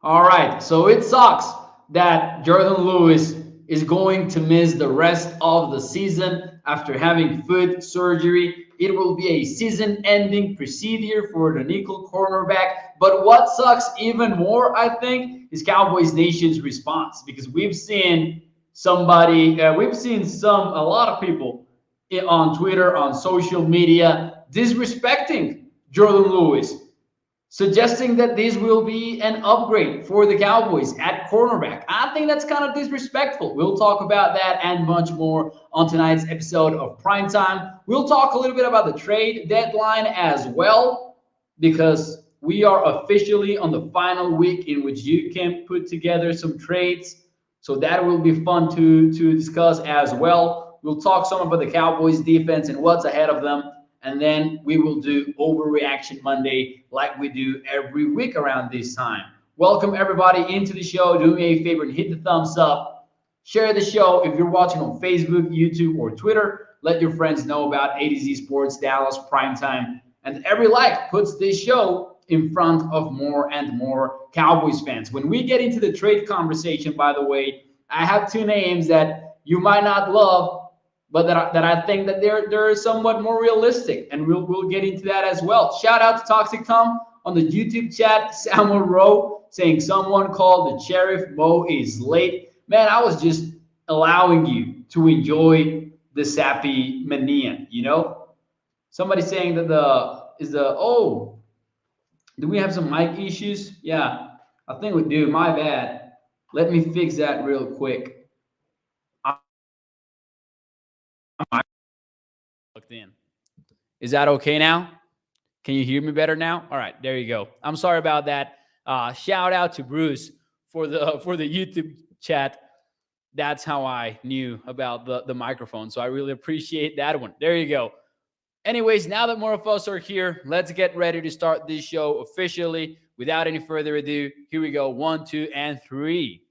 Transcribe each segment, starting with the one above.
All right, so it sucks that Jourdan Lewis is going to miss the rest of the season after having foot surgery. It will be a season ending procedure for the nickel cornerback. But what sucks even more, I think, is Cowboys Nation's response because we've seen a lot of people on Twitter, on social media, disrespecting Jourdan Lewis, suggesting that this will be an upgrade for the Cowboys at cornerback. I think that's kind of disrespectful. We'll talk about that and much more on tonight's episode of Primetime. We'll talk a little bit about the trade deadline as well, because we are officially on the final week in which you can put together some trades. So that will be fun to discuss as well. We'll talk some about the Cowboys defense and what's ahead of them. And then we will do Overreaction Monday like we do every week around this time. Welcome everybody into the show. Do me a favor and hit the thumbs up. Share the show if you're watching on Facebook, YouTube, or Twitter. Let your friends know about A to Z Sports Dallas Primetime. And every like puts this show in front of more and more Cowboys fans. When we get into the trade conversation, by the way, I have two names that you might not love, but that I think that they're somewhat more realistic, and we'll get into that as well. Shout out to Toxic Tom on the YouTube chat, Samuel Rowe saying someone called the Sheriff Mo is late. Man, I was just allowing you to enjoy the sappy mania, you know? Somebody saying that do we have some mic issues? Yeah, I think we do. My bad. Let me fix that real quick. Looked in. Is that okay now? Can you hear me better now? All right, there you go. I'm sorry about that. Shout out to Bruce for the YouTube chat. That's how I knew about the microphone. So I really appreciate that one. There you go. Anyways, now that more of us are here, let's get ready to start this show officially. Without any further ado, here we go. 1, 2, and 3.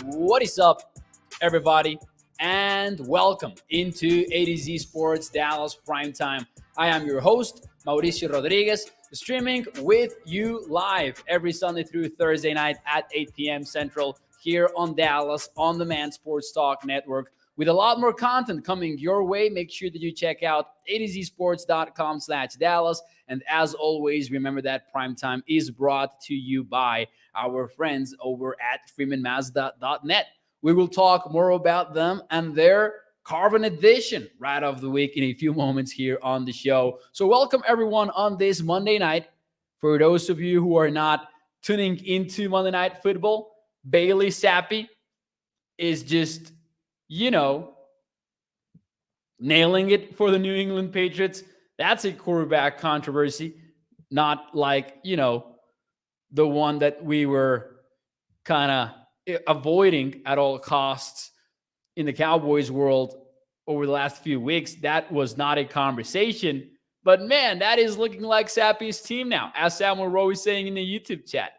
What is up, everybody, and welcome into A to Z Sports Dallas Primetime. I am your host, Mauricio Rodriguez, streaming with you live every Sunday through Thursday night at 8 p.m. Central here on Dallas On Demand Sports Talk Network, with a lot more content coming your way. Make sure that you check out atozsports.com/Dallas. And as always, remember that Primetime is brought to you by our friends over at freemanmazda.net. We will talk more about them and their Carbon Edition right of the week in a few moments here on the show. So welcome everyone on this Monday night. For those of you who are not tuning into Monday Night Football, Bailey Zappi is just, nailing it for the New England Patriots. That's a quarterback controversy, not like, the one that we were kind of avoiding at all costs in the Cowboys world over the last few weeks. That was not a conversation. But man, that is looking like Sappi's team now, as Samuel Rowe is saying in the YouTube chat.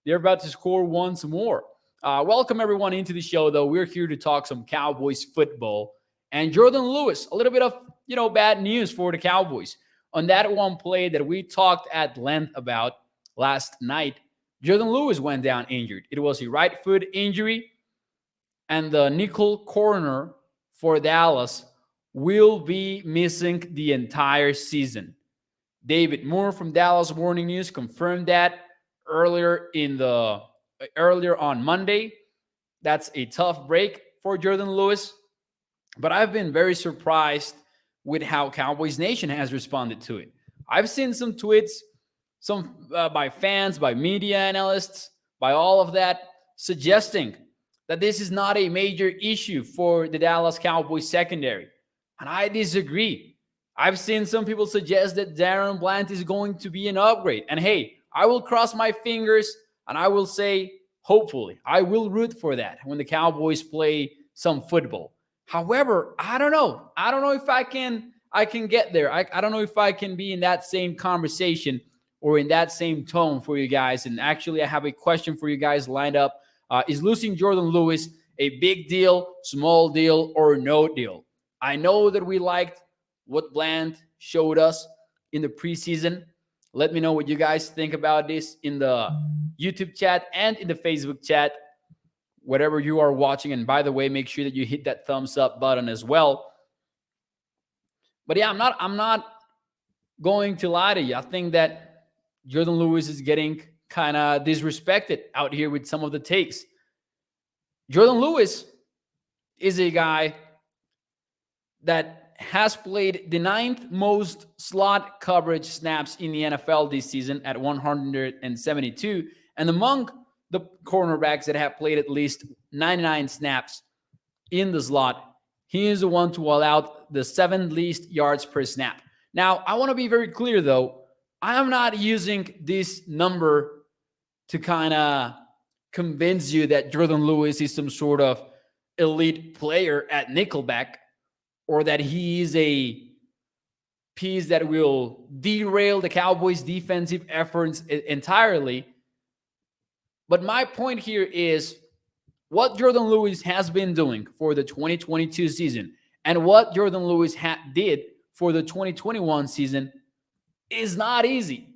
They're about to score once more. Welcome everyone into the show, though. We're here to talk some Cowboys football. And Jourdan Lewis, a little bit of, bad news for the Cowboys. On that one play that we talked at length about last night, Jourdan Lewis went down injured. It was a right foot injury, and the nickel corner for Dallas will be missing the entire season. David Moore from Dallas Morning News confirmed that earlier on Monday. That's a tough break for Jourdan Lewis. But I've been very surprised with how Cowboys Nation has responded to it. I've seen some tweets, some by fans, by media analysts, by all of that, suggesting that this is not a major issue for the Dallas Cowboys secondary. And I disagree. I've seen some people suggest that Darren Bland is going to be an upgrade. And hey, I will cross my fingers and I will say, hopefully, I will root for that when the Cowboys play some football. However, I don't know. I don't know if I can get there. I don't know if I can be in that same conversation or in that same tone for you guys. And actually, I have a question for you guys lined up. Is losing Jourdan Lewis a big deal, small deal, or no deal? I know that we liked what Bland showed us in the preseason. Let me know what you guys think about this in the YouTube chat and in the Facebook chat, whatever you are watching. And by the way, make sure that you hit that thumbs up button as well. But yeah, I'm not going to lie to you. I think that Jourdan Lewis is getting kind of disrespected out here with some of the takes. Jourdan Lewis is a guy that has played the 9th most slot coverage snaps in the NFL this season at 172. And among the cornerbacks that have played at least 99 snaps in the slot, he is the one to allow the 7th least yards per snap. Now, I want to be very clear, though. I am not using this number to kind of convince you that Jourdan Lewis is some sort of elite player at nickelback, or that he is a piece that will derail the Cowboys' defensive efforts entirely. But my point here is what Jourdan Lewis has been doing for the 2022 season and what Jourdan Lewis did for the 2021 season is not easy.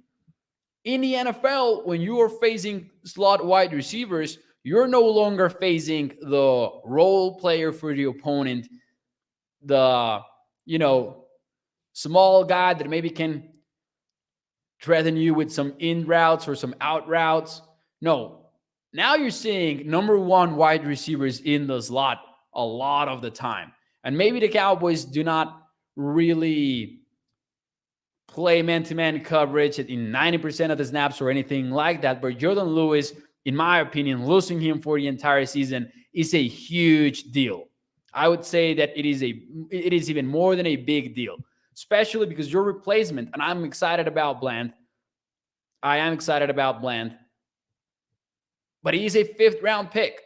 In the NFL, when you are facing slot wide receivers, you're no longer facing the role player for the opponent, the, small guy that maybe can threaten you with some in routes or some out routes. No, now you're seeing number one wide receivers in the slot a lot of the time. And maybe the Cowboys do not really play man-to-man coverage in 90% of the snaps or anything like that. But Jourdan Lewis, in my opinion, losing him for the entire season is a huge deal. I would say that it is even more than a big deal, especially because your replacement, and I'm excited about Bland. I am excited about Bland. But he is a 5th-round pick,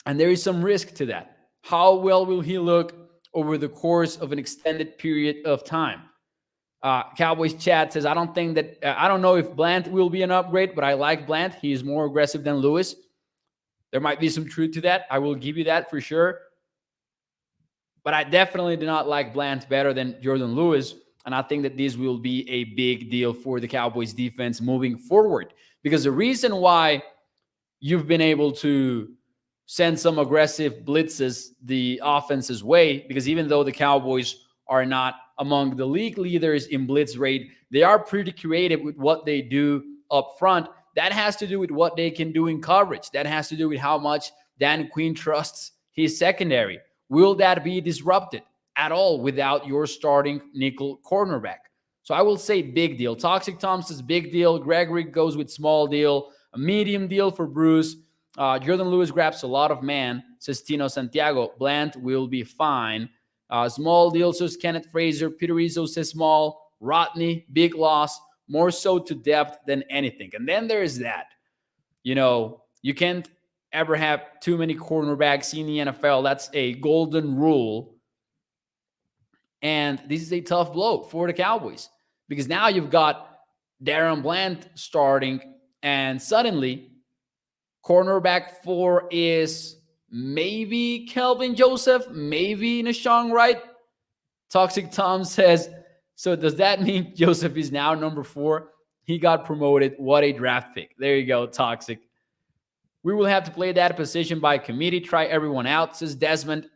and there is some risk to that. How well will he look over the course of an extended period of time? Cowboys chat says, I don't know if Bland will be an upgrade, but I like Bland. He is more aggressive than Lewis. There might be some truth to that. I will give you that for sure. But I definitely do not like Bland better than Jourdan Lewis. And I think that this will be a big deal for the Cowboys defense moving forward. Because the reason why you've been able to send some aggressive blitzes the offense's way, because even though the Cowboys are not among the league leaders in blitz rate, they are pretty creative with what they do up front. That has to do with what they can do in coverage. That has to do with how much Dan Quinn trusts his secondary. Will that be disrupted at all without your starting nickel cornerback? So I will say big deal. Toxic Tom says big deal. Gregory goes with small deal. A medium deal for Bruce. Jourdan Lewis grabs a lot of man, says Tino Santiago. Bland will be fine. Small deal, says Kenneth Fraser. Peter Rizzo says small. Rodney, big loss. More so to depth than anything. And then there's that. You can't ever have too many cornerbacks in the NFL. That's a golden rule. And this is a tough blow for the Cowboys because now you've got Darren Bland starting, and suddenly cornerback 4 is maybe Kelvin Joseph, maybe Nashon Wright. Toxic Tom says, so does that mean Joseph is now number 4? He got promoted. What a draft pick. There you go, Toxic. We will have to play that position by committee. Try everyone out, says Desmond.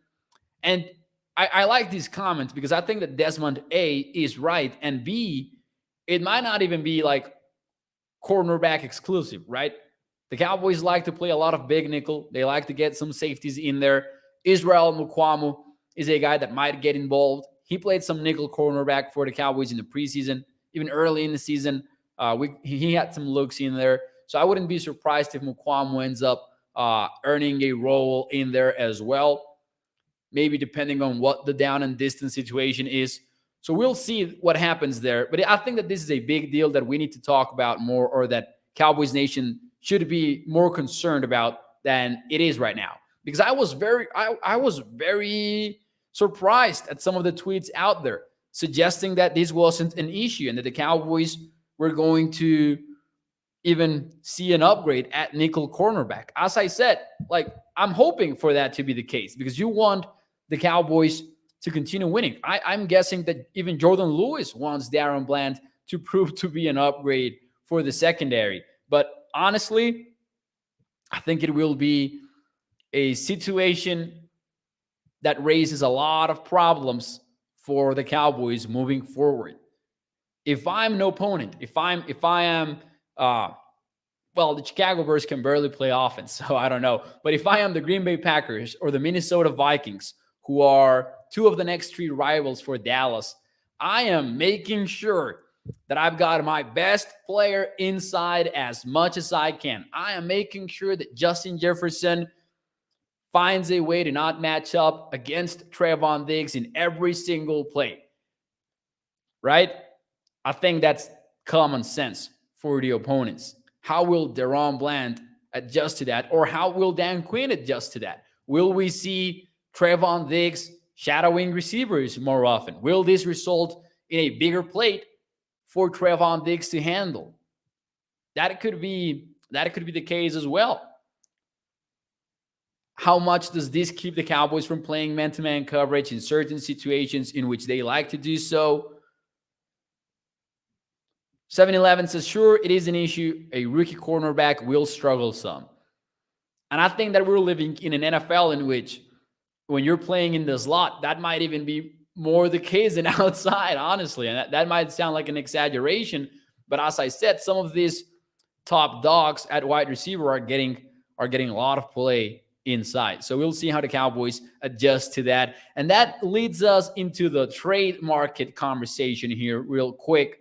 And I like these comments because I think that Desmond, A, is right, and B, it might not even be like cornerback exclusive, right? The Cowboys like to play a lot of big nickel. They like to get some safeties in there. Israel Mukwamu is a guy that might get involved. He played some nickel cornerback for the Cowboys in the preseason, even early in the season. He had some looks in there. So I wouldn't be surprised if Mukwamu ends up earning a role in there as well, maybe depending on what the down and distance situation is. So we'll see what happens there. But I think that this is a big deal that we need to talk about more, or that Cowboys Nation should be more concerned about than it is right now. Because I was very surprised at some of the tweets out there suggesting that this wasn't an issue and that the Cowboys were going to even see an upgrade at nickel cornerback. As I said, I'm hoping for that to be the case because you want the Cowboys to continue winning. I'm guessing that even Jourdan Lewis wants Darren Bland to prove to be an upgrade for the secondary. But honestly, I think it will be a situation that raises a lot of problems for the Cowboys moving forward. If I'm an opponent, if I am, well, the Chicago Bears can barely play offense, so I don't know. But if I am the Green Bay Packers or the Minnesota Vikings, who are two of the next three rivals for Dallas, I am making sure that I've got my best player inside as much as I can. I am making sure that Justin Jefferson finds a way to not match up against Trevon Diggs in every single play, right? I think that's common sense for the opponents. How will Darren Bland adjust to that? Or how will Dan Quinn adjust to that? Will we see Trevon Diggs shadowing receivers more often? Will this result in a bigger plate for Trevon Diggs to handle? That could be the case as well. How much does this keep the Cowboys from playing man-to-man coverage in certain situations in which they like to do so? 7-Eleven says, sure, it is an issue. A rookie cornerback will struggle some. And I think that we're living in an NFL in which when you're playing in the slot, that might even be more the case than outside, honestly. And that might sound like an exaggeration. But as I said, some of these top dogs at wide receiver are getting a lot of play inside. So we'll see how the Cowboys adjust to that. And that leads us into the trade market conversation here real quick,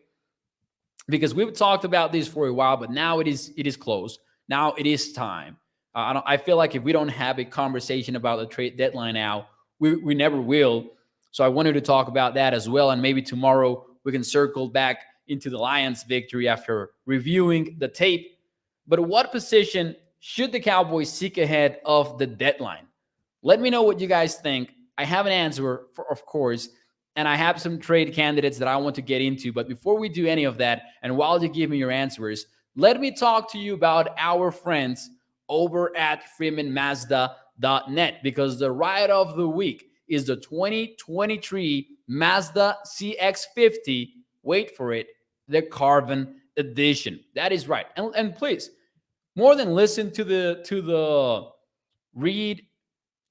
because we've talked about this for a while, but now it is close. Now it is time. I feel like if we don't have a conversation about the trade deadline now, we never will. So I wanted to talk about that as well. And maybe tomorrow we can circle back into the Lions' victory after reviewing the tape. But what position should the Cowboys seek ahead of the deadline? Let me know what you guys think. I have an answer, of course, and I have some trade candidates that I want to get into. But before we do any of that, and while you give me your answers, let me talk to you about our friends over at freemanmazda.net, because the Riot of the Week is the 2023 Mazda CX-50. Wait for it, the Carbon Edition. That is right. And please, more than listen to the read,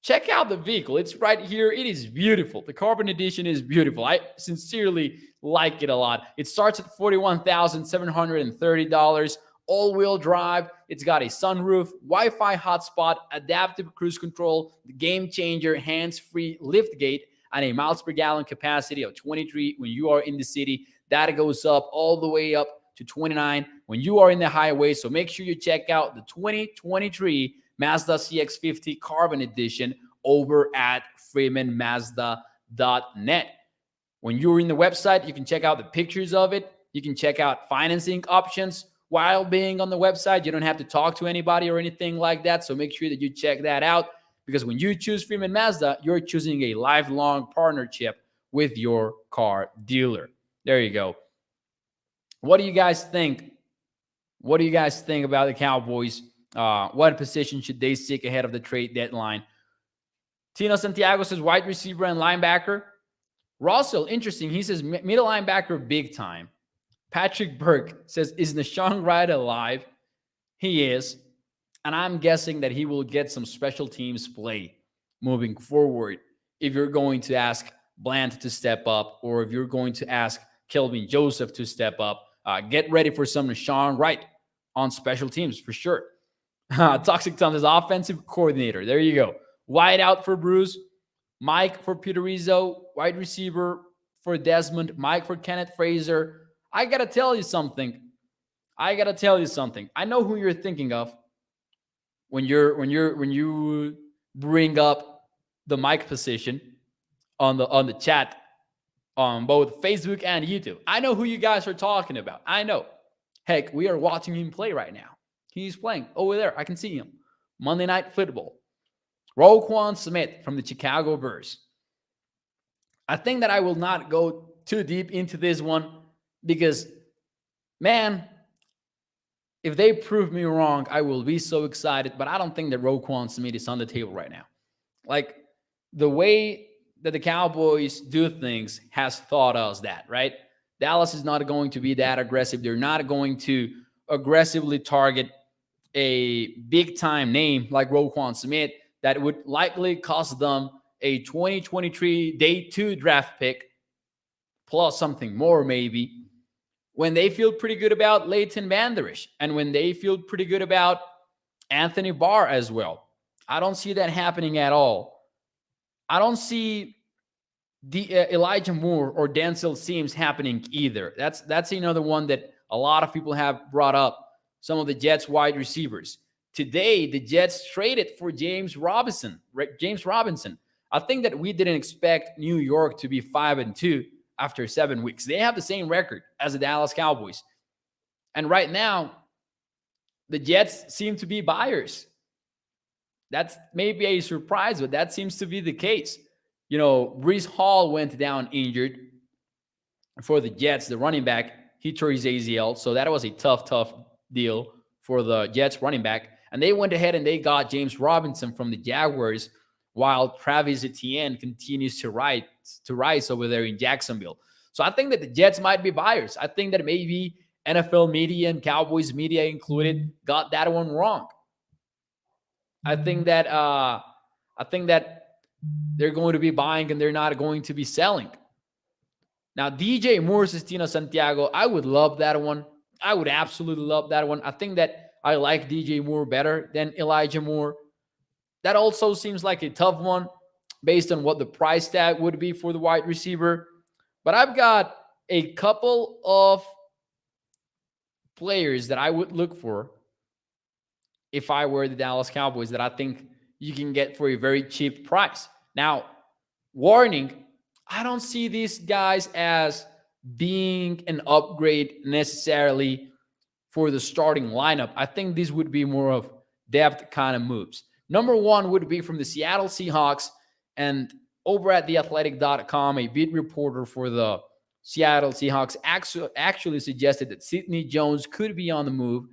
check out the vehicle. It's right here. It is beautiful. The Carbon Edition is beautiful. I sincerely like it a lot. It starts at $41,730. All-wheel drive. It's got a sunroof, Wi-Fi hotspot, adaptive cruise control, the game changer, hands-free lift gate, and a miles per gallon capacity of 23 when you are in the city. That goes up all the way up to 29 when you are in the highway. So make sure you check out the 2023 Mazda CX-50 Carbon Edition over at freemanmazda.net. When you're in the website, you can check out the pictures of it. You can check out financing options while being on the website. You don't have to talk to anybody or anything like that. So make sure that you check that out, because when you choose Freeman Mazda, you're choosing a lifelong partnership with your car dealer. There you go. What do you guys think? What do you guys think about the Cowboys? What position should they seek ahead of the trade deadline? Tino Santiago says wide receiver and linebacker. Russell, interesting. He says middle linebacker big time. Patrick Burke says, is Nahshon Wright alive? He is. And I'm guessing that he will get some special teams play moving forward. If you're going to ask Bland to step up, or if you're going to ask Kelvin Joseph to step up, get ready for some Nahshon Wright on special teams for sure. Toxic Tom says offensive coordinator. There you go. Wide out for Bruce. Mike for Peter Rizzo. Wide receiver for Desmond. Mike for Kenneth Frazier. I got to tell you something. I know who you're thinking of when you bring up the Mike position on the chat on both Facebook and YouTube. I know who you guys are talking about. I know. Heck, we are watching him play right now. He's playing over there. I can see him. Monday Night Football. Roquan Smith from the Chicago Bears. I think that I will not go too deep into this one, because, man, if they prove me wrong, I will be so excited. But I don't think that Roquan Smith is on the table right now. Like, the way that the Cowboys do things has taught us that, right? Dallas is not going to be that aggressive. They're not going to aggressively target a big-time name like Roquan Smith that would likely cost them a 2023 day 2 draft pick plus something more maybe, when they feel pretty good about Leighton Vander Esch and when they feel pretty good about Anthony Barr as well. I don't see that happening at all. I don't see the Elijah Moore or Denzel Sims happening either. That's another one that a lot of people have brought up. Some of the Jets wide receivers. Today, the Jets traded for James Robinson. I think that we didn't expect New York to be 5-2 after 7 weeks. They have the same record as the Dallas Cowboys. And right now, the Jets seem to be buyers. That's maybe a surprise, but that seems to be the case. You know, Breece Hall went down injured for the Jets, the running back. He tore his ACL, so that was a tough deal for the Jets running back. And they went ahead and they got James Robinson from the Jaguars, while Travis Etienne continues to rise over there in Jacksonville. So I think that the Jets might be buyers. I think that maybe NFL media and Cowboys media included got that one wrong. I think that they're going to be buying and they're not going to be selling. Now, DJ Moore, Sestino Santiago, I would love that one. I would absolutely love that one. I think that I like DJ Moore better than Elijah Moore. That also seems like a tough one based on what the price tag would be for the wide receiver. But I've got a couple of players that I would look for if I were the Dallas Cowboys that I think you can get for a very cheap price. Now, warning, I don't see these guys as being an upgrade necessarily for the starting lineup. I think these would be more of depth kind of moves. Number one would be from the Seattle Seahawks, and over at theathletic.com, a beat reporter for the Seattle Seahawks actually suggested that Sidney Jones could be on the move,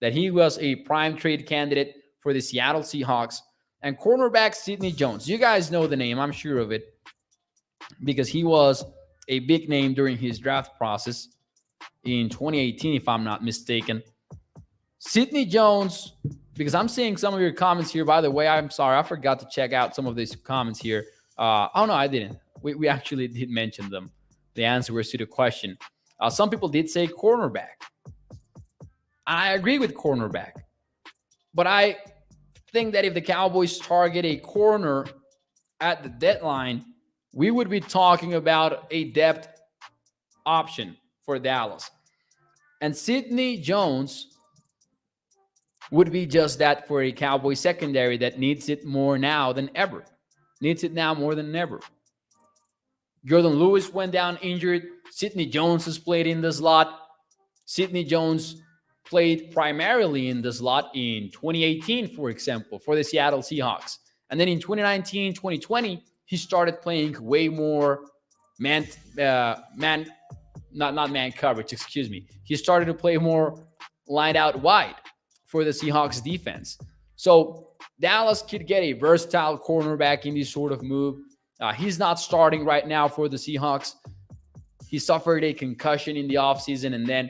that he was a prime trade candidate for the Seattle Seahawks. And cornerback Sidney Jones, you guys know the name, I'm sure of it, because he was a big name during his draft process in 2018, if I'm not mistaken. Sidney Jones, because I'm seeing some of your comments here. By the way, I'm sorry, I forgot to check out some of these comments here. Oh, no, I didn't. We actually did mention them. The answer was to the question. Some people did say cornerback. I agree with cornerback. But I think that if the Cowboys target a corner at the deadline, we would be talking about a depth option for Dallas. And Sidney Jones would be just that for a Cowboy secondary that needs it more now than ever. Needs it now more than ever. Jourdan Lewis went down injured. Sidney Jones has played in the slot. Sidney Jones played primarily in the slot in 2018, for example, for the Seattle Seahawks. And then in 2019, 2020, he started playing way more not man coverage, excuse me. He started to play more lined out wide for the Seahawks defense. So Dallas could get a versatile cornerback in this sort of move. He's not starting right now for the Seahawks. He suffered a concussion in the offseason, and then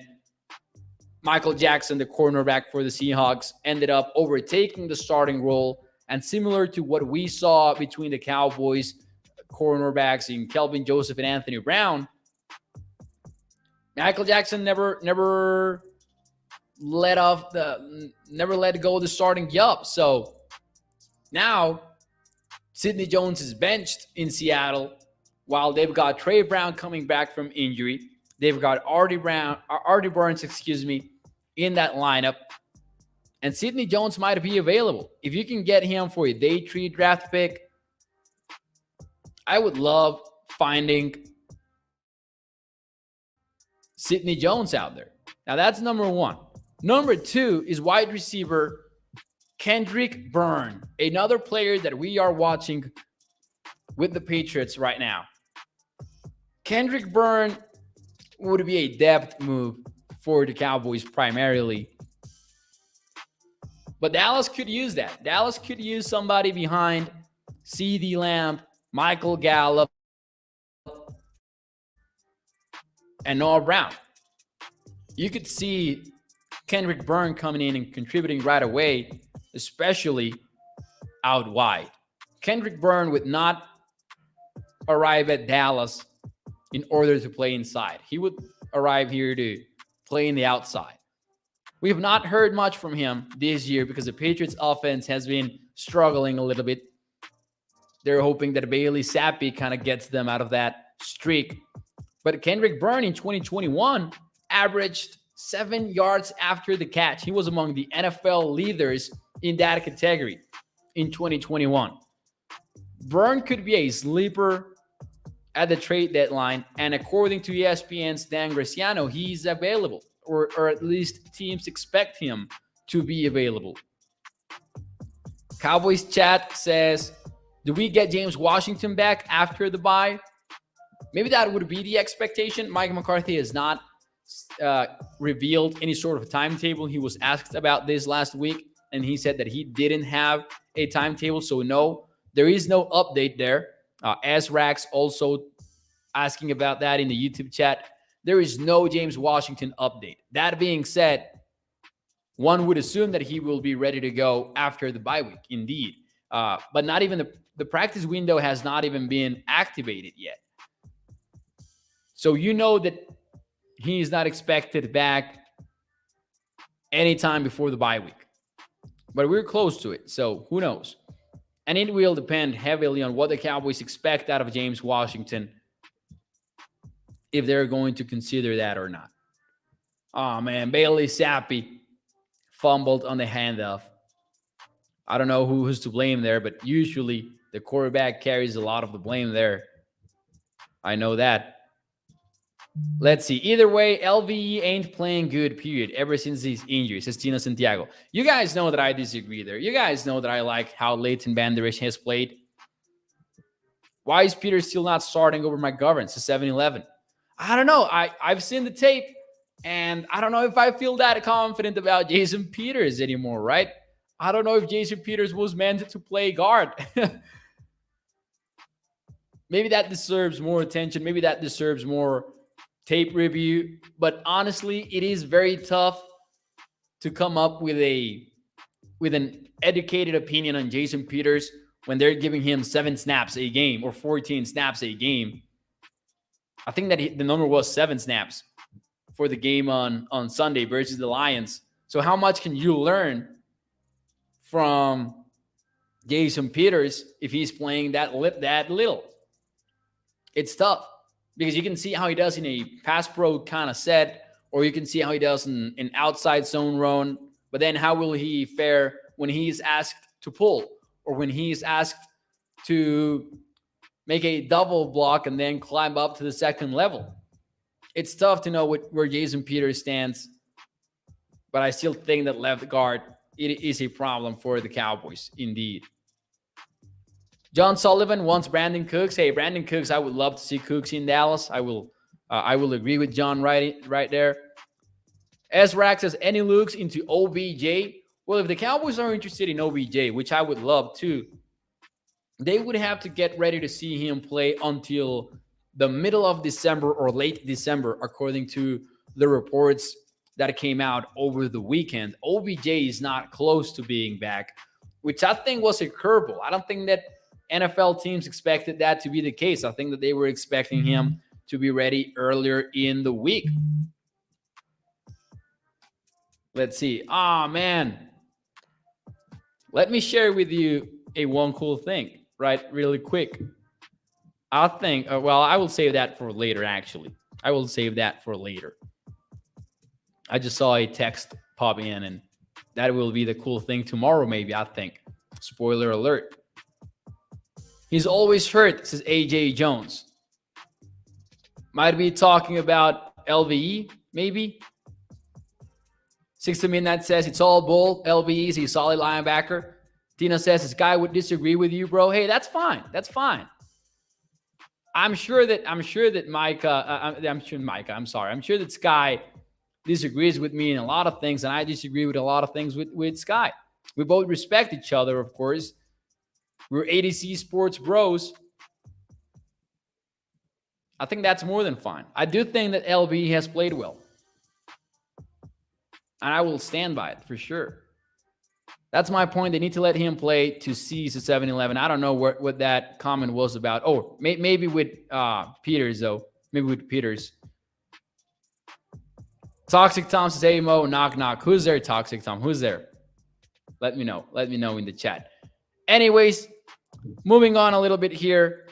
Michael Jackson, the cornerback for the Seahawks, ended up overtaking the starting role. And similar to what we saw between the Cowboys cornerbacks in Kelvin Joseph and Anthony Brown, Michael Jackson never let go of the starting job. So now Sidney Jones is benched in Seattle while they've got Trey Brown coming back from injury. They've got Artie Burns, in that lineup. And Sidney Jones might be available. If you can get him for a day 3 draft pick, I would love finding Sidney Jones out there. Now, that's number one. Number two is wide receiver Kendrick Bourne, another player that we are watching with the Patriots right now. Kendrick Bourne would be a depth move for the Cowboys primarily. But Dallas could use that. Dallas could use somebody behind CeeDee Lamb Michael Gallup, and Noah Brown. You could see Kendrick Bourne coming in and contributing right away, especially out wide. Kendrick Bourne would not arrive at Dallas in order to play inside. He would arrive here to play in the outside. We have not heard much from him this year because the Patriots offense has been struggling a little bit. They're hoping that Bailey Zappi kind of gets them out of that streak. But Kendrick Bourne in 2021 averaged 7 yards after the catch. He was among the NFL leaders in that category in 2021. Bourne could be a sleeper at the trade deadline, and according to ESPN's Dan Graciano, he's available, or at least teams expect him to be available. Cowboys chat says, do we get James Washington back after the bye? Maybe that would be the expectation. Mike McCarthy has not revealed any sort of timetable. He was asked about this last week, and he said that he didn't have a timetable. So no, there is no update there. S-Rax also asking about that in the YouTube chat. There is no James Washington update. That being said, one would assume that he will be ready to go after the bye week, indeed. But not even the practice window has not even been activated yet. So you know that he is not expected back anytime before the bye week. But we're close to it, so who knows? And it will depend heavily on what the Cowboys expect out of James Washington, if they're going to consider that or not. Oh, man, Bailey Zappi fumbled on the handoff. I don't know who's to blame there, but usually the quarterback carries a lot of the blame there. I know that. Let's see. Either way, LVE ain't playing good, period, ever since his injury, says Tina Santiago. You guys know that I disagree there. You guys know that I like how Leighton Vander Esch has played. Why is Peters still not starting over McGovern, says 7-11? I don't know. I've seen the tape, and I don't know if I feel that confident about Jason Peters anymore, right? I don't know if Jason Peters was meant to play guard. Maybe that deserves more attention. Maybe that deserves more tape review. But honestly, it is very tough to come up with an educated opinion on Jason Peters when they're giving him 7 snaps a game or 14 snaps a game. I think that the number was 7 snaps for the game on Sunday versus the Lions. So how much can you learn from Jason Peters if he's playing that little? It's tough because you can see how he does in a pass pro kind of set, or you can see how he does in an outside zone run. But then how will he fare when he's asked to pull, or when he's asked to make a double block and then climb up to the second level? It's tough to know where Jason Peters stands, but I still think that left guard, it is a problem for the Cowboys, indeed. John Sullivan wants Brandon Cooks. Hey, Brandon Cooks, I would love to see Cooks in Dallas. I will agree with John right there. S-Rack says, any looks into OBJ? Well, if the Cowboys are interested in OBJ, which I would love to, they would have to get ready to see him play until the middle of December or late December, according to the reports that came out over the weekend. OBJ is not close to being back, which I think was a curveball. I don't think that NFL teams expected that to be the case. I think that they were expecting him to be ready earlier in the week. Let's see. Oh, man. Let me share with you one cool thing, right? Really quick. I think, I will save that for later, actually. I will save that for later. I just saw a text pop in, and that will be the cool thing tomorrow, maybe, I think. Spoiler alert. He's always hurt, says AJ Jones. Might be talking about LVE, maybe. 60 Midnight says, it's all bull. LVE is a solid linebacker. Tina says, this guy would disagree with you, bro. Hey, that's fine. That's fine. I'm sure that Micah, I'm sure that Sky disagrees with me in a lot of things, and I disagree with a lot of things with Sky. We both respect each other, of course. We're ADC Sports bros. I think that's more than fine. I do think that LB has played well. And I will stand by it for sure. That's my point. They need to let him play to seize the 7-11. I don't know what that comment was about. Oh, maybe with Peters, though. Maybe with Peters. Toxic Tom says, hey, Mo, knock, knock. Who's there, Toxic Tom? Who's there? Let me know. Let me know in the chat. Anyways, moving on a little bit here.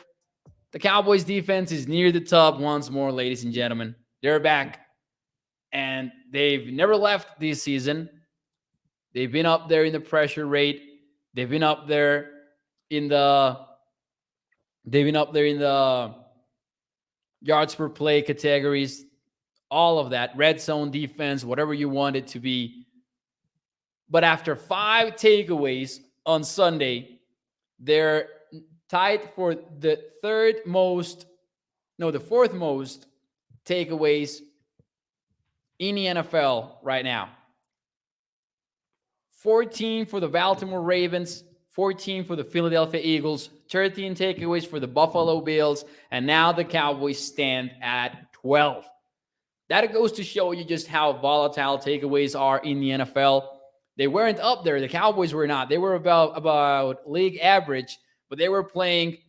The Cowboys defense is near the top once more, ladies and gentlemen. They're back. And they've never left this season. They've been up there in the pressure rate. They've been up there in the yards per play categories. All of that. Red zone defense, whatever you want it to be. But after 5 takeaways on Sunday, they're tied for the fourth most takeaways in the NFL right now. 14 for the Baltimore Ravens, 14 for the Philadelphia Eagles, 13 takeaways for the Buffalo Bills, and now the Cowboys stand at 12. That goes to show you just how volatile takeaways are in the NFL. They weren't up there. The Cowboys were not. They were about league average, but they were playing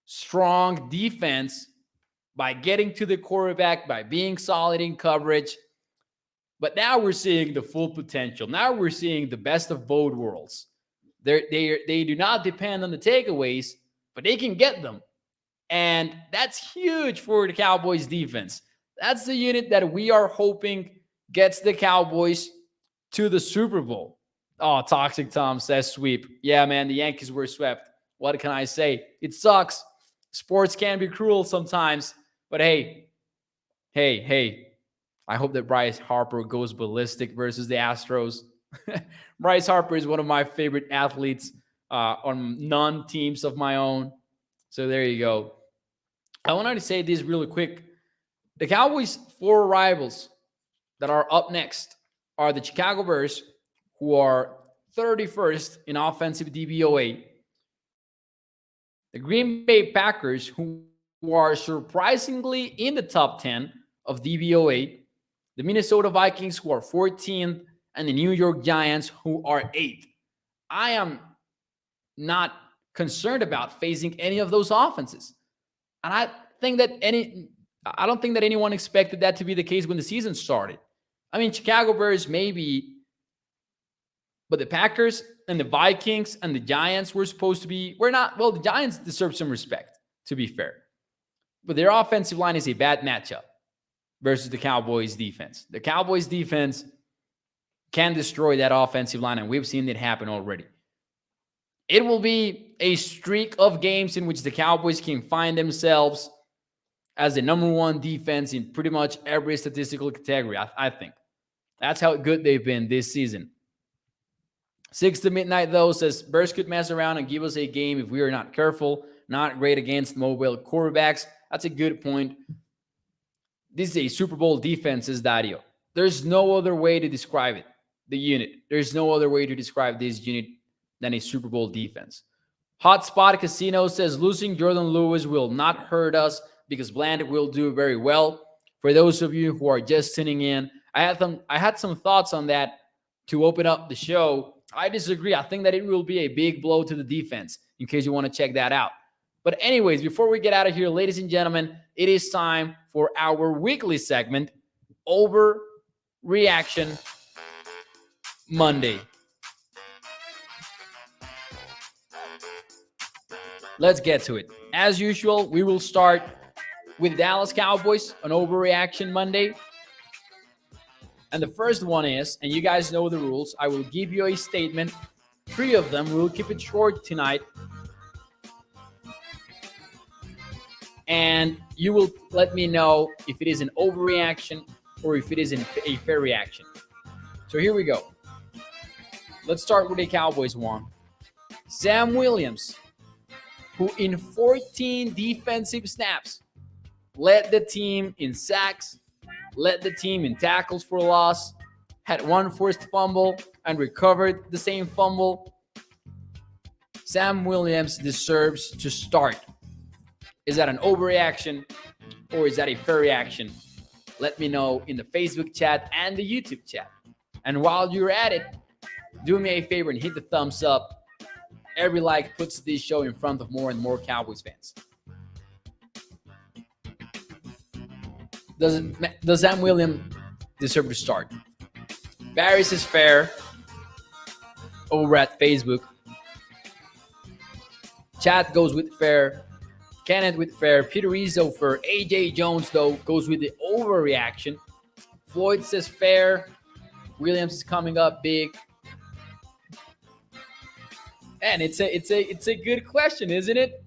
strong defense by getting to the quarterback, by being solid in coverage. But now we're seeing the full potential. Now we're seeing the best of both worlds. They do not depend on the takeaways, but they can get them. And that's huge for the Cowboys defense. That's the unit that we are hoping gets the Cowboys to the Super Bowl. Oh, Toxic Tom says sweep. Yeah, man, the Yankees were swept. What can I say? It sucks. Sports can be cruel sometimes. But hey. I hope that Bryce Harper goes ballistic versus the Astros. Bryce Harper is one of my favorite athletes on non-teams of my own. So there you go. I wanted to say this really quick. The Cowboys' 4 rivals that are up next are the Chicago Bears, who are 31st in offensive DVOA. The Green Bay Packers, who are surprisingly in the top 10 of DVOA. The Minnesota Vikings, who are 14th, and the New York Giants, who are 8th. I am not concerned about facing any of those offenses. And I don't think that anyone expected that to be the case when the season started. I mean, Chicago Bears maybe, but the Packers and the Vikings and the Giants were supposed to be, the Giants deserve some respect, to be fair. But their offensive line is a bad matchup versus the Cowboys defense. The Cowboys defense can destroy that offensive line, and we've seen it happen already. It will be a streak of games in which the Cowboys can find themselves as the number 1 defense in pretty much every statistical category, I think. That's how good they've been this season. 6 to midnight, though, says Bears could mess around and give us a game if we are not careful. Not great against mobile quarterbacks. That's a good point. This is a Super Bowl defense, says Dario. There's no other way to describe it, the unit. There's no other way to describe this unit than a Super Bowl defense. Hotspot Casino says losing Jourdan Lewis will not hurt us because Bland will do very well. For those of you who are just tuning in, I had some thoughts on that to open up the show. I disagree. I think that it will be a big blow to the defense, in case you want to check that out. But anyways, before we get out of here, ladies and gentlemen, it is time for our weekly segment, Overreaction Monday. Let's get to it. As usual, we will start with Dallas Cowboys on Overreaction Monday. And the first one is, and you guys know the rules, I will give you a statement, 3 of them. We'll keep it short tonight. And you will let me know if it is an overreaction or if it is a fair reaction. So here we go. Let's start with a Cowboys one. Sam Williams, who in 14 defensive snaps led the team in sacks, led the team in tackles for loss, had 1 forced fumble and recovered the same fumble. Sam Williams deserves to start. Is that an overreaction or is that a fair reaction? Let me know in the Facebook chat and the YouTube chat. And while you're at it, do me a favor and hit the thumbs up. Every like puts this show in front of more and more Cowboys fans. Does Sam Williams deserve to start? Barry says fair over at Facebook. Chat goes with fair. Kenneth with fair. Peter Rizzo for AJ Jones, though, goes with the overreaction. Floyd says fair. Williams is coming up big. And it's a good question, isn't it?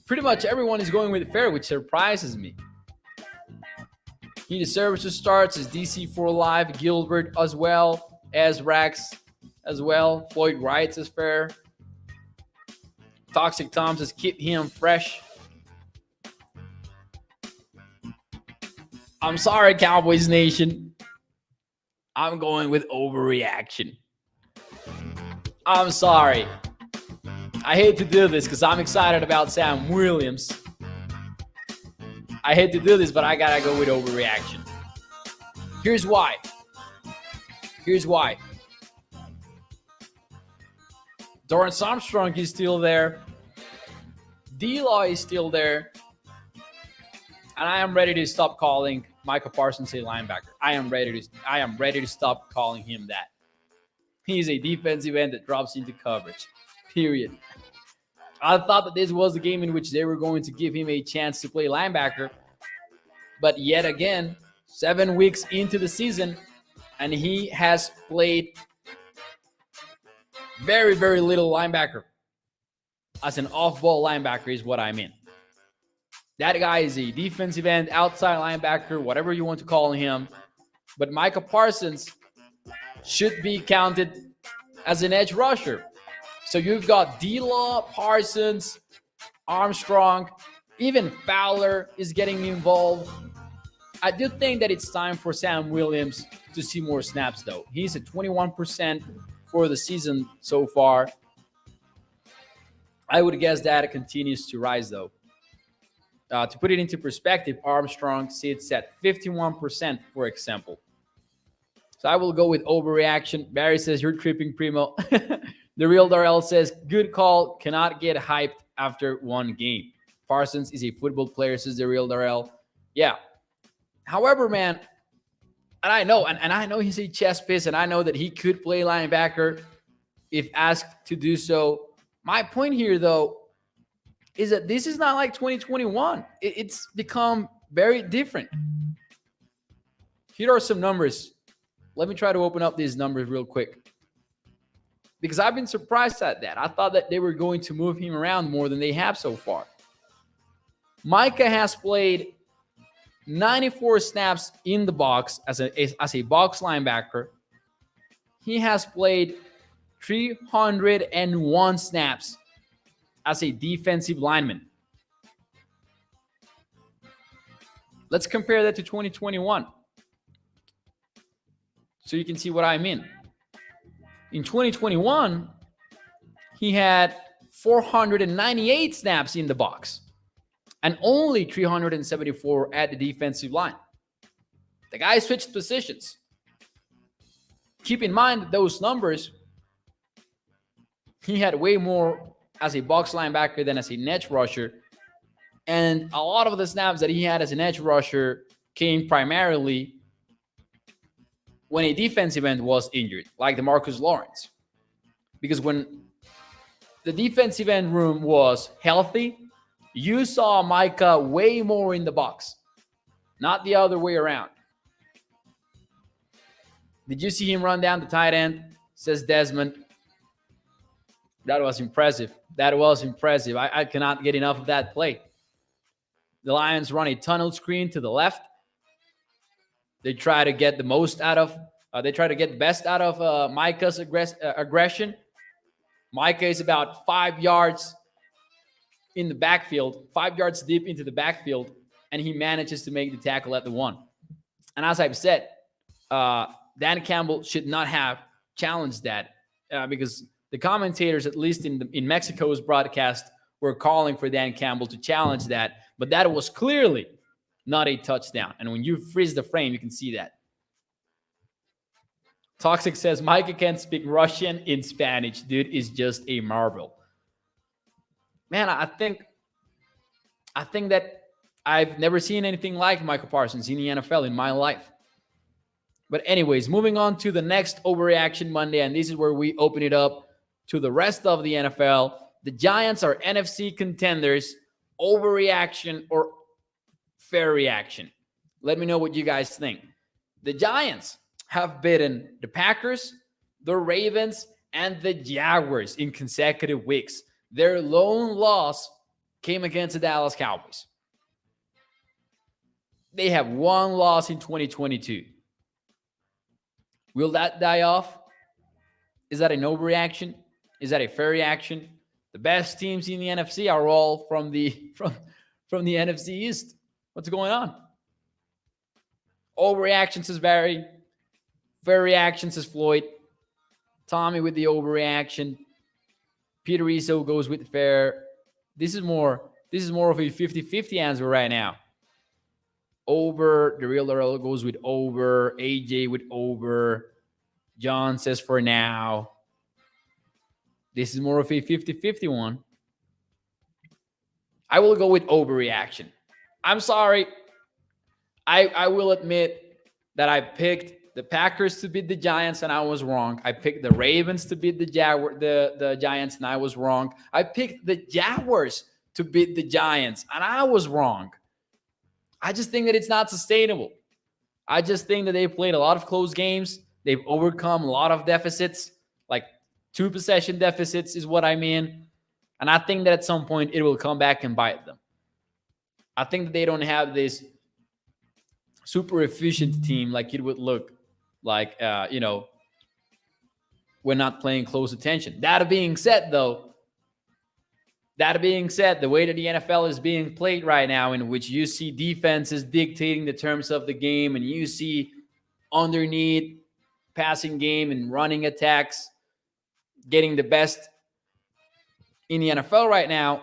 Pretty much everyone is going with fair, which surprises me. He deserves to start, says DC4 Live. Gilbert as well. As Rax as well. Floyd Riot says fair. Toxic Tom says keep him fresh. I'm sorry, Cowboys Nation. I'm going with overreaction. I'm sorry. I hate to do this because I'm excited about Sam Williams. I hate to do this, but I gotta go with overreaction. Here's why. Dorrance Armstrong is still there. D-Law is still there. And I am ready to stop calling Micah Parsons a linebacker. I am ready to stop calling him that. He's a defensive end that drops into coverage. Period. I thought that this was the game in which they were going to give him a chance to play linebacker. But yet again, 7 weeks into the season, and he has played very, very little linebacker. As an off-ball linebacker is what I mean. That guy is a defensive end, outside linebacker, whatever you want to call him. But Micah Parsons should be counted as an edge rusher. So you've got D-Law, Parsons, Armstrong, even Fowler is getting involved. I do think that it's time for Sam Williams to see more snaps, though. He's at 21% for the season so far. I would guess that it continues to rise, though. To put it into perspective, Armstrong sits at 51%, for example. So I will go with overreaction. Barry says, you're tripping, Primo. The real Darrell says, good call. Cannot get hyped after one game. Parsons is a football player, says the real Darrell. Yeah. However, man, and I know he's a chess piece, and I know that he could play linebacker if asked to do so. My point here, though, is that this is not like 2021. It's become very different. Here are some numbers. Let me try to open up these numbers real quick, because I've been surprised at that. I thought that they were going to move him around more than they have so far. Micah has played 94 snaps in the box as a box linebacker. He has played 301 snaps as a defensive lineman. Let's compare that to 2021 so you can see what I mean. In 2021, he had 498 snaps in the box and only 374 at the defensive line. The guy switched positions. Keep in mind that those numbers, he had way more as a box linebacker than as an edge rusher. And a lot of the snaps that he had as an edge rusher came primarily when a defensive end was injured, like DeMarcus Lawrence. Because when the defensive end room was healthy, you saw Micah way more in the box, not the other way around. Did you see him run down the tight end? Says Desmond. That was impressive. I cannot get enough of that play. The Lions run a tunnel screen to the left. They try to get the best out of Micah's aggression. Micah is about 5 yards in the backfield, 5 yards deep into the backfield, and he manages to make the tackle at the 1. And as I've said, Dan Campbell should not have challenged that because the commentators, at least in Mexico's broadcast, were calling for Dan Campbell to challenge that, but that was clearly not a touchdown. And when you freeze the frame, you can see that. Toxic says, Micah can't speak Russian in Spanish. Dude is just a marvel. Man, I think that I've never seen anything like Micah Parsons in the NFL in my life. But anyways, moving on to the next Overreaction Monday, and this is where we open it up to the rest of the NFL. The Giants are NFC contenders. Overreaction or fair reaction? Let me know what you guys think. The Giants have beaten the Packers, the Ravens, and the Jaguars in consecutive weeks. Their lone loss came against the Dallas Cowboys. They have one loss in 2022. Will that die off? Is that an overreaction? Is that a fair reaction? The best teams in the NFC are all from the NFC East. What's going on? Overreaction says Barry. Fair reaction says Floyd. Tommy with the overreaction. Peter Rizzo goes with fair. This is more of a 50-50 answer right now. Over. The real Earl goes with over. AJ with over. John says for now. This is more of a 50-50 one. I will go with overreaction. I'm sorry. I will admit that I picked the Packers to beat the Giants and I was wrong. I picked the Ravens to beat the Giants and I was wrong. I picked the Jaguars to beat the Giants and I was wrong. I just think that it's not sustainable. I just think that they've played a lot of close games. They've overcome a lot of deficits, like 2 possession deficits is what I mean. And I think that at some point it will come back and bite them. I think that they don't have this super efficient team like it would look like, when not playing close attention. That being said, the way that the NFL is being played right now, in which you see defenses dictating the terms of the game and you see underneath passing game and running attacks getting the best in the NFL right now,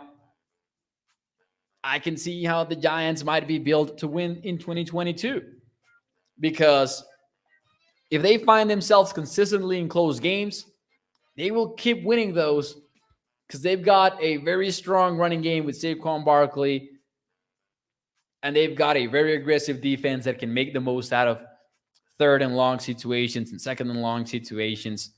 I can see how the Giants might be built to win in 2022. Because if they find themselves consistently in close games, they will keep winning those because they've got a very strong running game with Saquon Barkley, and they've got a very aggressive defense that can make the most out of 3rd and long situations and 2nd and long situations.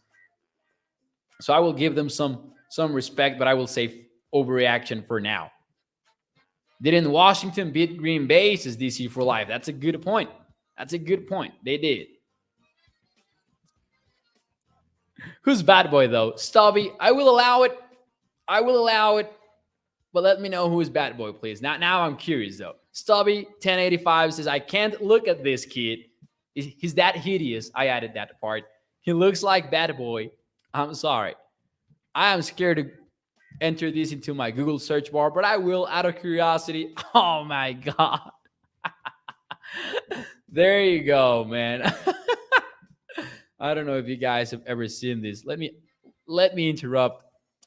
So I will give them some respect, but I will say overreaction for now. Didn't Washington beat Green Bay, says DC for life? That's a good point. They did. Who's bad boy, though? Stubby. I will allow it. But let me know who is bad boy, please. Now I'm curious, though. Stubby 1085 says, I can't look at this kid. He's that hideous. I added that part. He looks like bad boy. I'm sorry. I am scared to enter this into my Google search bar, but I will out of curiosity. Oh, my God. There you go, man. I don't know if you guys have ever seen this. Let me interrupt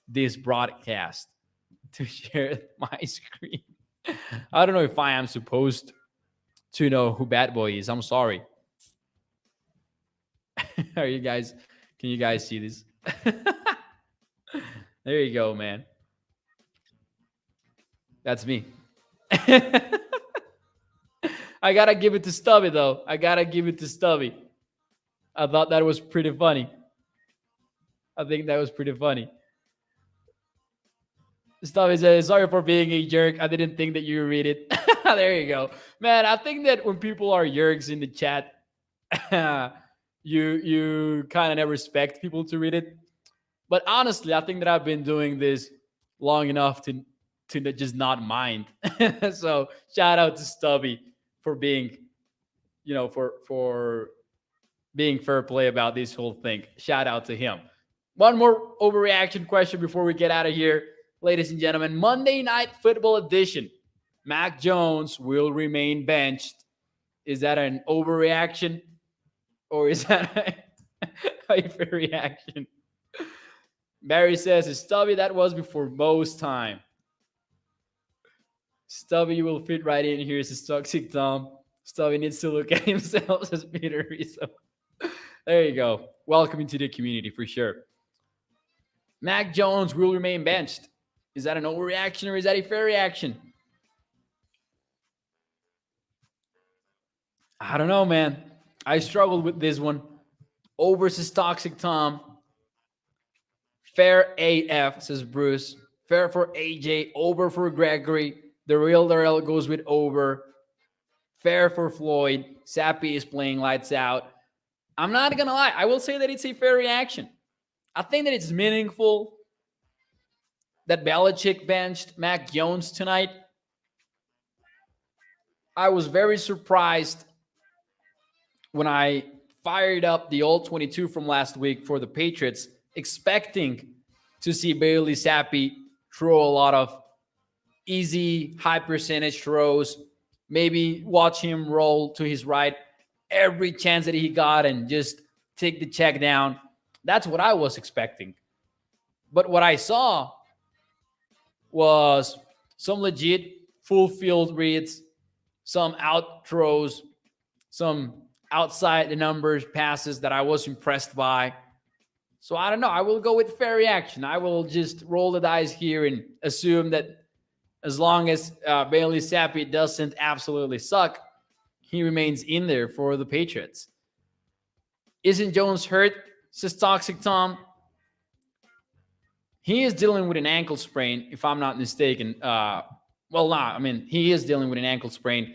this broadcast to share my screen. I don't know if I am supposed to know who Bad Boy is. I'm sorry. Can you guys see this? There you go, man. That's me. I gotta give it to Stubby, though. I thought that was pretty funny. I think that was pretty funny. Stubby says, sorry for being a jerk. I didn't think that you would read it. There you go. Man, I think that when people are jerks in the chat, you kind of never expect people to read it. But honestly, I think that I've been doing this long enough to just not mind. So shout out to Stubby for being, for being fair play about this whole thing. Shout out to him. One more overreaction question before we get out of here. Ladies and gentlemen, Monday Night Football edition. Mac Jones will remain benched. Is that an overreaction? Or is that a fair reaction? Barry says, Stubby, that was before most time. Stubby will fit right in here, says Toxic Tom. Stubby needs to look at himself, says Peter Rizzo. There you go. Welcome into the community for sure. Mac Jones will remain benched. Is that an overreaction or is that a fair reaction? I don't know, man. I struggled with this one. Over says Toxic Tom. Fair AF, says Bruce. Fair for AJ. Over for Gregory. The real Darrell goes with over. Fair for Floyd. Sappy is playing lights out. I'm not going to lie. I will say that it's a fair reaction. I think that it's meaningful that Belichick benched Mac Jones tonight. I was very surprised when I fired up the old 22 from last week for the Patriots, expecting to see Bailey Zappi throw a lot of easy, high percentage throws, maybe watch him roll to his right every chance that he got and just take the check down. That's what I was expecting. But what I saw was some legit full field reads, some out throws, some outside the numbers passes that I was impressed by. So I don't know. I will go with fair reaction. I will just roll the dice here and assume that as long as Bailey Zappi doesn't absolutely suck, he remains in there for the Patriots. Isn't Jones hurt? Says Toxic Tom. He is dealing with an ankle sprain, if I'm not mistaken. He is dealing with an ankle sprain,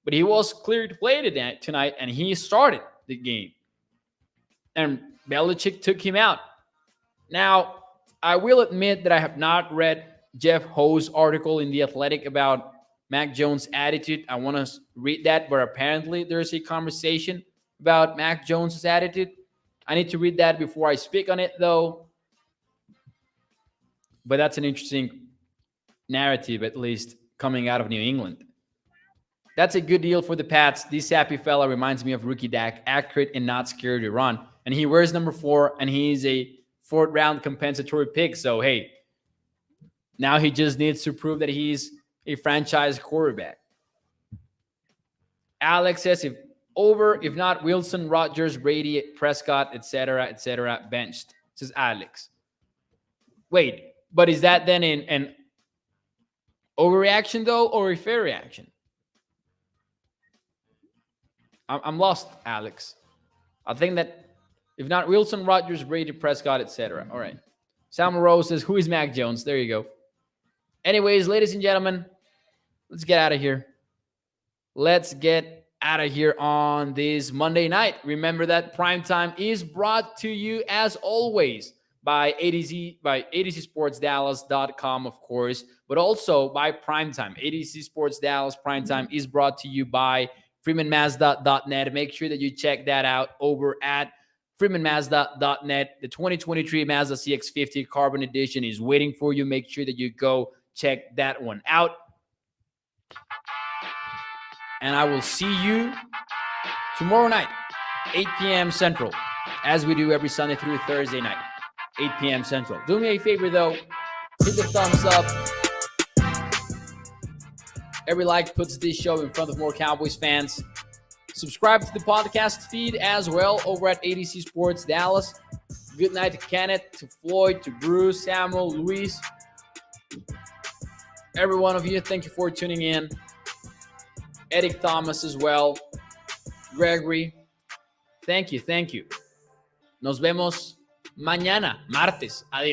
but he was cleared to play tonight, and he started the game. And Belichick took him out. Now, I will admit that I have not read Jeff Ho's article in The Athletic about Mac Jones' attitude. I want to read that, but apparently there's a conversation about Mac Jones' attitude. I need to read that before I speak on it, though. But that's an interesting narrative, at least, coming out of New England. That's a good deal for the Pats. This happy fella reminds me of rookie Dak, accurate and not scared to run. And he wears number 4, and he's a 4th-round compensatory pick. So, hey, now he just needs to prove that he's a franchise quarterback. Alex says, if not Wilson, Rodgers, Brady, Prescott, etc., benched, says Alex. Wait, but is that then an overreaction, though, or a fair reaction? I'm lost, Alex. I think that if not Wilson, Rodgers, Brady, Prescott, etc. All right. Sam Rose says, who is Mac Jones? There you go. Anyways, ladies and gentlemen, let's get out of here. Let's get out of here on this Monday night. Remember that Primetime is brought to you, as always, by ADCSportsDallas.com, of course, but also by Primetime. ADC Sports Dallas Primetime is brought to you by FreemanMazda.net. Make sure that you check that out over at FreemanMazda.net. The 2023 Mazda CX-50 Carbon Edition is waiting for you. Make sure that you go check that one out. And I will see you tomorrow night, 8 p.m. Central, as we do every Sunday through Thursday night, 8 p.m. Central. Do me a favor, though. Hit the thumbs up. Every like puts this show in front of more Cowboys fans. Subscribe to the podcast feed as well over at ADC Sports Dallas. Good night to Kenneth, to Floyd, to Bruce, Samuel, Luis. Every one of you, thank you for tuning in. Eric Thomas as well. Gregory, thank you. Nos vemos mañana, martes. Adiós.